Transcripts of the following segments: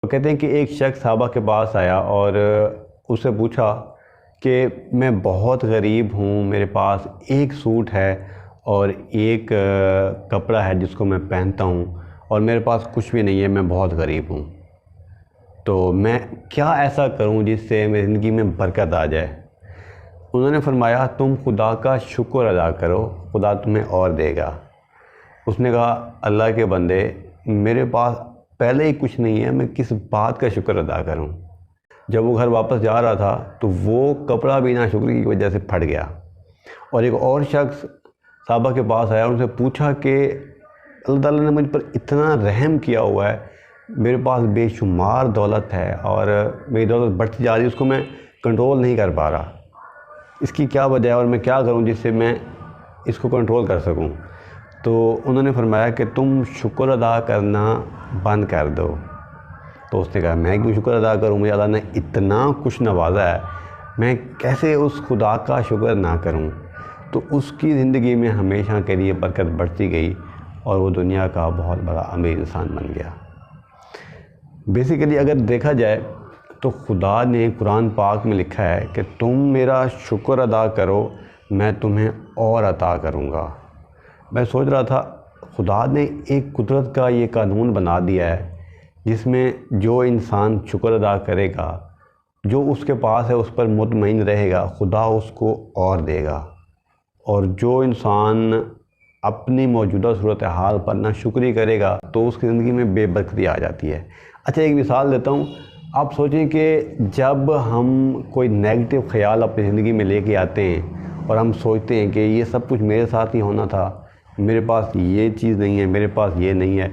وہ کہتے ہیں کہ ایک شخص صحابہ کے پاس آیا اور اسے پوچھا کہ میں بہت غریب ہوں، میرے پاس ایک سوٹ ہے اور ایک کپڑا ہے جس کو میں پہنتا ہوں، اور میرے پاس کچھ بھی نہیں ہے، میں بہت غریب ہوں، تو میں کیا ایسا کروں جس سے میری زندگی میں برکت آ جائے؟ انہوں نے فرمایا تم خدا کا شکر ادا کرو، خدا تمہیں اور دے گا۔ اس نے کہا اللہ کے بندے، میرے پاس پہلے ہی کچھ نہیں ہے، میں کس بات کا شکر ادا کروں؟ جب وہ گھر واپس جا رہا تھا تو وہ کپڑا بھی ناشکری کی وجہ سے پھٹ گیا، اور ایک اور شخص صحابہ کے پاس آیا اور ان سے پوچھا کہ اللہ تعالیٰ نے مجھ پر اتنا رحم کیا ہوا ہے، میرے پاس بے شمار دولت ہے اور میری دولت بڑھتی جا رہی ہے، اس کو میں کنٹرول نہیں کر پا رہا، اس کی کیا وجہ ہے اور میں کیا کروں جس سے میں اس کو کنٹرول کر سکوں؟ تو انہوں نے فرمایا کہ تم شکر ادا کرنا بند کر دو۔ تو اس نے کہا میں کیوں شکر ادا کروں، مجھے اللہ نے اتنا کچھ نوازا ہے، میں کیسے اس خدا کا شکر نہ کروں؟ تو اس کی زندگی میں ہمیشہ کے لیے برکت بڑھتی گئی اور وہ دنیا کا بہت بڑا امیر انسان بن گیا۔ بیسیکلی اگر دیکھا جائے تو خدا نے قرآن پاک میں لکھا ہے کہ تم میرا شکر ادا کرو، میں تمہیں اور عطا کروں گا۔ میں سوچ رہا تھا خدا نے ایک قدرت کا یہ قانون بنا دیا ہے جس میں جو انسان شکر ادا کرے گا، جو اس کے پاس ہے اس پر مطمئن رہے گا، خدا اس کو اور دے گا، اور جو انسان اپنی موجودہ صورتحال پر ناشکری کرے گا تو اس کی زندگی میں بے برکتی آ جاتی ہے۔ اچھا ایک مثال دیتا ہوں، آپ سوچیں کہ جب ہم کوئی نیگیٹو خیال اپنی زندگی میں لے کے آتے ہیں اور ہم سوچتے ہیں کہ یہ سب کچھ میرے ساتھ ہی ہونا تھا، میرے پاس یہ چیز نہیں ہے، میرے پاس یہ نہیں ہے،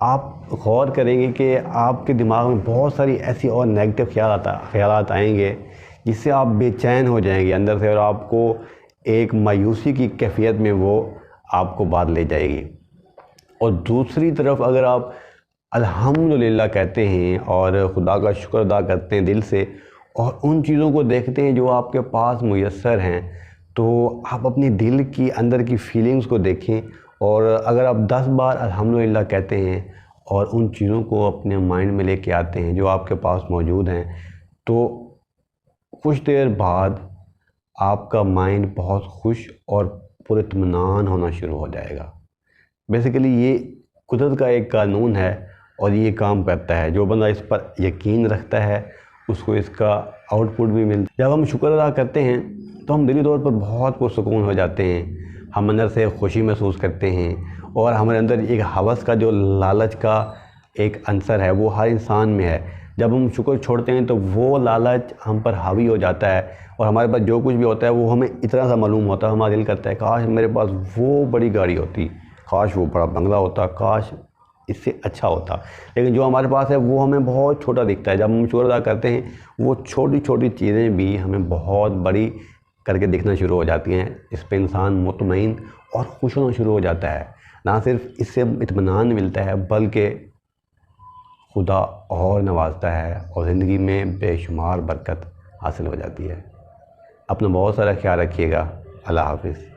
آپ غور کریں گے کہ آپ کے دماغ میں بہت ساری ایسی اور نیگیٹو خیالات آئیں گے جس سے آپ بے چین ہو جائیں گے اندر سے، اور آپ کو ایک مایوسی کی کیفیت میں وہ آپ کو بات لے جائے گی۔ اور دوسری طرف اگر آپ الحمدللہ کہتے ہیں اور خدا کا شکر ادا کرتے ہیں دل سے، اور ان چیزوں کو دیکھتے ہیں جو آپ کے پاس میسر ہیں، تو آپ اپنی دل کی اندر کی فیلنگز کو دیکھیں، اور اگر آپ 10 بار الحمدللہ کہتے ہیں اور ان چیزوں کو اپنے مائنڈ میں لے کے آتے ہیں جو آپ کے پاس موجود ہیں، تو کچھ دیر بعد آپ کا مائنڈ بہت خوش اور پر اطمینان ہونا شروع ہو جائے گا۔ بیسیکلی یہ قدرت کا ایک قانون ہے اور یہ کام کرتا ہے، جو بندہ اس پر یقین رکھتا ہے اس کو اس کا آؤٹ پٹ بھی ملتا ہے۔ جب ہم شکر ادا کرتے ہیں تو ہم دلی طور پر بہت پرسکون ہو جاتے ہیں، ہم اندر سے خوشی محسوس کرتے ہیں، اور ہمارے اندر ایک ہوس کا جو لالچ کا ایک عنصر ہے وہ ہر انسان میں ہے۔ جب ہم شکر چھوڑتے ہیں تو وہ لالچ ہم پر حاوی ہو جاتا ہے، اور ہمارے پاس جو کچھ بھی ہوتا ہے وہ ہمیں اتنا سا معلوم ہوتا ہے، ہمارا دل کرتا ہے کاش میرے پاس وہ بڑی گاڑی ہوتی، کاش وہ بڑا بنگلہ ہوتا، کاش اس سے اچھا ہوتا، لیکن جو ہمارے پاس ہے وہ ہمیں بہت چھوٹا دکھتا ہے۔ جب ہم شکر ادا کرتے ہیں وہ چھوٹی چھوٹی چیزیں بھی ہمیں بہت بڑی کر کے دکھنا شروع ہو جاتی ہیں، اس پہ انسان مطمئن اور خوش ہونا شروع ہو جاتا ہے۔ نہ صرف اس سے اطمینان ملتا ہے بلکہ خدا اور نوازتا ہے اور زندگی میں بے شمار برکت حاصل ہو جاتی ہے۔ اپنا بہت سارا خیال رکھیے گا۔ اللہ حافظ۔